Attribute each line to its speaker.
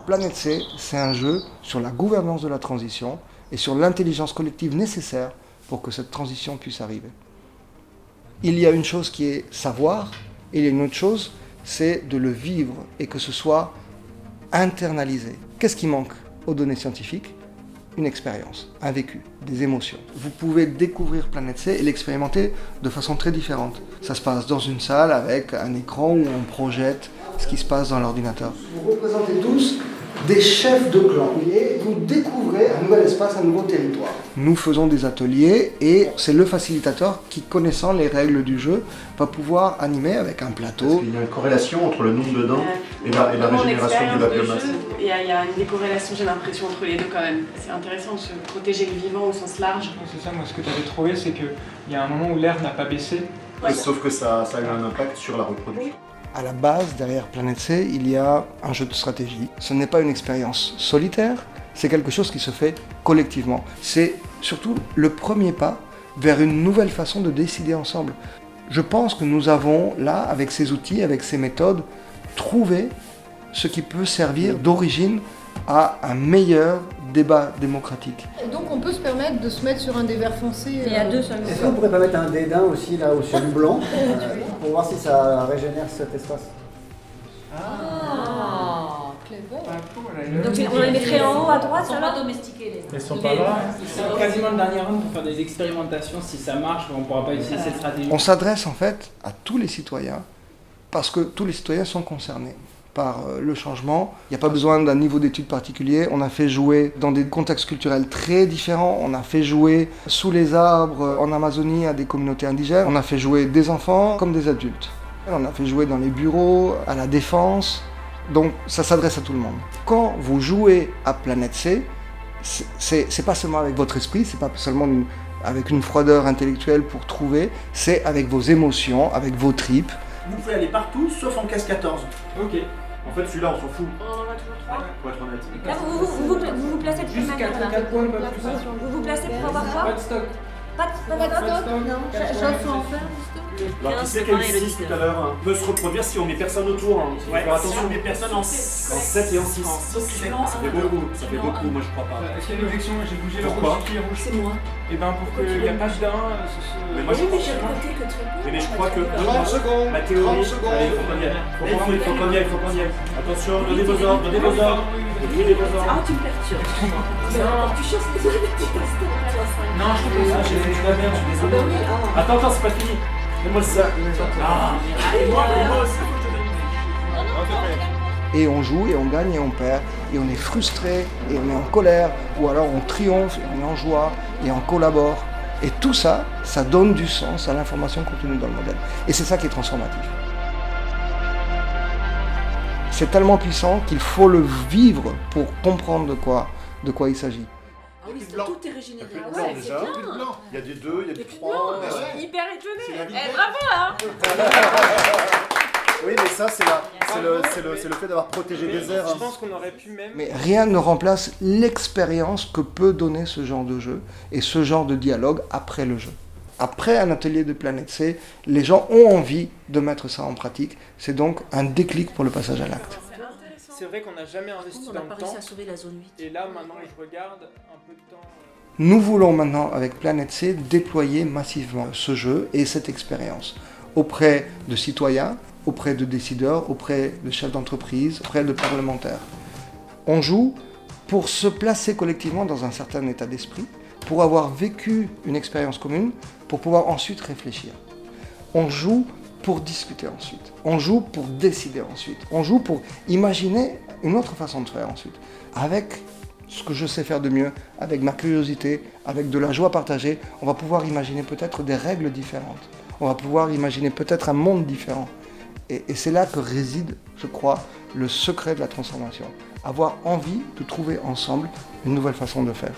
Speaker 1: Planète C, c'est un jeu sur la gouvernance de la transition et sur l'intelligence collective nécessaire pour que cette transition puisse arriver. Il y a une chose qui est savoir, et il y a une autre chose, c'est de le vivre et que ce soit internalisé. Qu'est-ce qui manque aux données scientifiques ? Une expérience, un vécu, des émotions. Vous pouvez découvrir Planète C et l'expérimenter de façon très différente. Ça se passe dans une salle avec un écran où on projette ce qui se passe dans l'ordinateur. Vous représentez tous des chefs de clan et vous découvrez un nouvel espace, un nouveau territoire. Nous faisons des ateliers et c'est le facilitateur qui, connaissant les règles du jeu, va pouvoir animer avec un plateau.
Speaker 2: Il y a une corrélation entre le nombre de dents et la régénération de la biomasse.
Speaker 3: Il y a une décorrélation, j'ai l'impression, entre les deux quand même. C'est intéressant de se protéger le vivant au sens large.
Speaker 4: C'est ça, moi ce que tu avais trouvé, c'est qu'il y a un moment où l'air n'a pas baissé.
Speaker 2: Ouais. Sauf que ça a eu un impact sur la reproduction.
Speaker 1: À la base, derrière Planète C, il y a un jeu de stratégie. Ce n'est pas une expérience solitaire, c'est quelque chose qui se fait collectivement. C'est surtout le premier pas vers une nouvelle façon de décider ensemble. Je pense que nous avons là, avec ces outils, avec ces méthodes, trouvé ce qui peut servir d'origine à un meilleur débat démocratique.
Speaker 5: Et donc on peut se permettre de se mettre sur un des verres foncés.
Speaker 6: Il y a deux seulement.
Speaker 7: Est-ce qu'on pourrait pas mettre un dédain aussi là ou sur du blanc pour voir si ça régénère cet espace?
Speaker 5: Ah, clever.
Speaker 6: Donc on les mettrait en haut à droite,
Speaker 8: Ils sont
Speaker 6: alors
Speaker 8: pas domestiqués les.
Speaker 4: Elles sont pas là.
Speaker 9: C'est quasiment le dernier round pour faire des expérimentations. Si ça marche, on ne pourra pas utiliser cette stratégie.
Speaker 1: On s'adresse en fait à tous les citoyens parce que tous les citoyens sont concernés par le changement. Il n'y a pas besoin d'un niveau d'études particulier. On a fait jouer dans des contextes culturels très différents. On a fait jouer sous les arbres en Amazonie à des communautés indigènes. On a fait jouer des enfants comme des adultes. On a fait jouer dans les bureaux, à la défense. Donc ça s'adresse à tout le monde. Quand vous jouez à Planète C, c'est pas seulement avec votre esprit, c'est pas seulement avec une froideur intellectuelle pour trouver, c'est avec vos émotions, avec vos tripes.
Speaker 10: Vous pouvez aller partout, sauf en case 14.
Speaker 9: Ok.
Speaker 2: En fait, celui-là, on s'en fout,
Speaker 3: On en a toujours trois.
Speaker 2: pour être honnête.
Speaker 6: Là, vous vous placez de quelle
Speaker 9: Juste
Speaker 6: manière
Speaker 9: 4 points, pas plus.
Speaker 6: Vous vous placez pour avoir
Speaker 9: Pas
Speaker 6: quoi?
Speaker 9: de stock.
Speaker 6: Pas de stock?
Speaker 5: J'offre en faire.
Speaker 2: Alors, qui c'est qui a eu 6 tout à l'heure?
Speaker 10: On peut se reproduire si on met personne autour. Hein. Faut faire attention, on met personne en 7 et en 6.
Speaker 2: Ça fait beaucoup, moi je crois pas.
Speaker 4: Est-ce qu'il y a une objection? J'ai bougé le
Speaker 2: Pourquoi
Speaker 4: rouge qui est rouge.
Speaker 8: C'est moi.
Speaker 4: Et ben pour qu'il n'y a pas d'un.
Speaker 2: Mais moi je
Speaker 8: Oui, mais
Speaker 2: pense
Speaker 8: j'ai compté que tu es
Speaker 10: Mais je crois que
Speaker 1: 30 secondes,
Speaker 10: ma théorie,
Speaker 1: 30 secondes.
Speaker 10: allez, il faut qu'on y aille. Il faut qu'on y aille. Attention, donnez vos ordres. Écrivez vos ordres.
Speaker 8: Ah, tu me perturbes. Tu cherches les autres petits instants.
Speaker 4: Non, je trouve ça, j'ai fait de la merde, je suis désolé.
Speaker 10: Attends, c'est pas fini. Donne-moi ça. Ah, et moi aussi.
Speaker 1: Et on joue, et on gagne, et on perd, et on est frustré, et on est en colère, ou alors on triomphe, et on est en joie, et on collabore. Et tout ça, ça donne du sens à l'information contenue dans le modèle. Et c'est ça qui est transformatif. C'est tellement puissant qu'il faut le vivre pour comprendre de quoi il s'agit.
Speaker 8: Ah oui, tout est régénéré.
Speaker 2: Il y a plus de
Speaker 8: Ouais,
Speaker 2: blanc
Speaker 8: c'est
Speaker 2: déjà.
Speaker 8: bien.
Speaker 2: Il y a des 2, il y a des 3.
Speaker 6: Je suis hyper étonnée.
Speaker 2: C'est
Speaker 6: Bravo, hein.
Speaker 2: Oui, mais ça, c'est le fait d'avoir protégé des airs.
Speaker 4: Je pense qu'on aurait pu même.
Speaker 1: Mais rien ne remplace l'expérience que peut donner ce genre de jeu et ce genre de dialogue après le jeu. Après un atelier de Planète C, les gens ont envie de mettre ça en pratique. C'est donc un déclic pour le passage à l'acte.
Speaker 4: C'est vrai qu'on n'a jamais investi
Speaker 8: On
Speaker 4: dans
Speaker 8: n'a
Speaker 4: le
Speaker 8: pas
Speaker 4: temps.
Speaker 8: réussi à sauver la zone 8.
Speaker 4: Et là, maintenant, je regarde un peu de temps.
Speaker 1: Nous voulons maintenant, avec Planète C, déployer massivement ce jeu et cette expérience auprès de citoyens, auprès de décideurs, auprès de chefs d'entreprise, auprès de parlementaires. On joue pour se placer collectivement dans un certain état d'esprit, pour avoir vécu une expérience commune, pour pouvoir ensuite réfléchir. On joue pour discuter ensuite. On joue pour décider ensuite. On joue pour imaginer une autre façon de faire ensuite. Avec ce que je sais faire de mieux, avec ma curiosité, avec de la joie partagée, on va pouvoir imaginer peut-être des règles différentes. On va pouvoir imaginer peut-être un monde différent. Et c'est là que réside, je crois, le secret de la transformation. Avoir envie de trouver ensemble une nouvelle façon de faire.